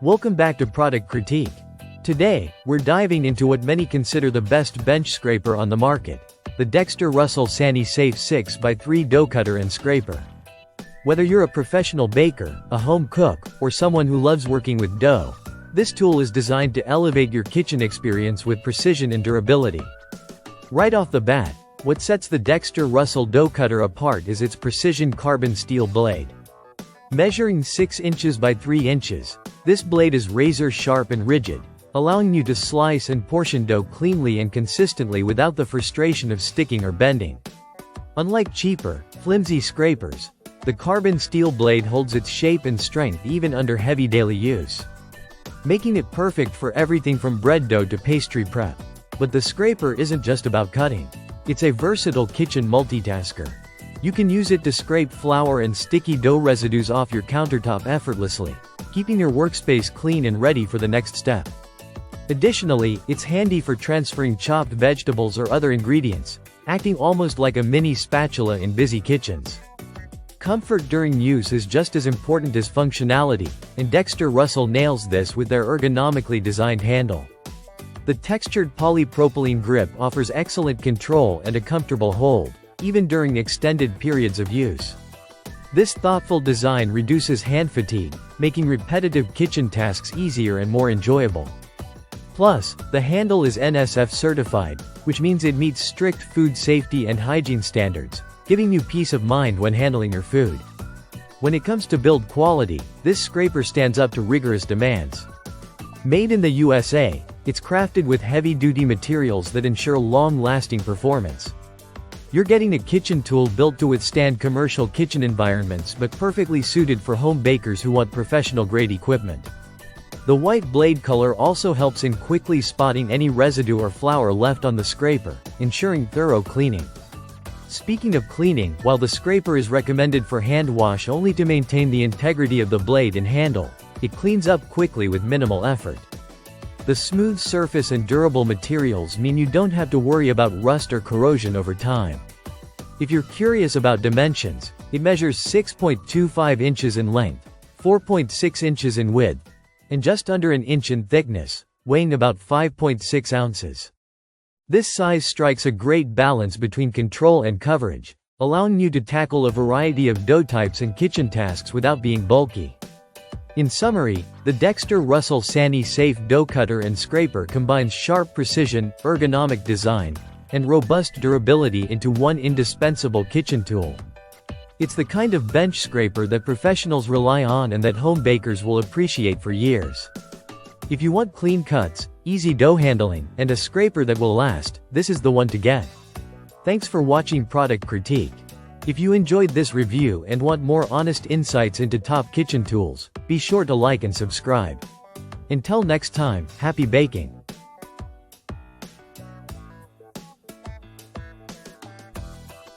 Welcome back to Product Critique. Today, we're diving into what many consider the best bench scraper on the market, the Dexter Russell Sani-Safe 6x3 dough cutter and scraper. Whether you're a professional baker, a home cook, or someone who loves working with dough, this tool is designed to elevate your kitchen experience with precision and durability. Right off the bat, what sets the Dexter Russell dough cutter apart is its precision carbon steel blade. Measuring 6 inches by 3 inches, this blade is razor sharp and rigid, allowing you to slice and portion dough cleanly and consistently without the frustration of sticking or bending. Unlike cheaper, flimsy scrapers, the carbon steel blade holds its shape and strength even under heavy daily use, making it perfect for everything from bread dough to pastry prep. But the scraper isn't just about cutting. It's a versatile kitchen multitasker. You can use it to scrape flour and sticky dough residues off your countertop effortlessly, keeping your workspace clean and ready for the next step. Additionally, it's handy for transferring chopped vegetables or other ingredients, acting almost like a mini spatula in busy kitchens. Comfort during use is just as important as functionality, and Dexter Russell nails this with their ergonomically designed handle. The textured polypropylene grip offers excellent control and a comfortable hold, even during extended periods of use. This thoughtful design reduces hand fatigue, making repetitive kitchen tasks easier and more enjoyable. Plus, the handle is NSF certified, which means it meets strict food safety and hygiene standards, giving you peace of mind when handling your food. When it comes to build quality, this scraper stands up to rigorous demands. Made in the USA, it's crafted with heavy-duty materials that ensure long-lasting performance. You're getting a kitchen tool built to withstand commercial kitchen environments but perfectly suited for home bakers who want professional-grade equipment. The white blade color also helps in quickly spotting any residue or flour left on the scraper, ensuring thorough cleaning. Speaking of cleaning, while the scraper is recommended for hand wash only to maintain the integrity of the blade and handle, it cleans up quickly with minimal effort. The smooth surface and durable materials mean you don't have to worry about rust or corrosion over time. If you're curious about dimensions, it measures 6.25 inches in length, 4.6 inches in width, and just under an inch in thickness, weighing about 5.6 ounces. This size strikes a great balance between control and coverage, allowing you to tackle a variety of dough types and kitchen tasks without being bulky. In summary, the Dexter Russell Sani-Safe dough cutter and scraper combines sharp precision, ergonomic design, and robust durability into one indispensable kitchen tool. It's the kind of bench scraper that professionals rely on and that home bakers will appreciate for years. If you want clean cuts, easy dough handling, and a scraper that will last, this is the one to get. Thanks for watching Product Critique. If you enjoyed this review and want more honest insights into top kitchen tools, be sure to like and subscribe. Until next time, happy baking!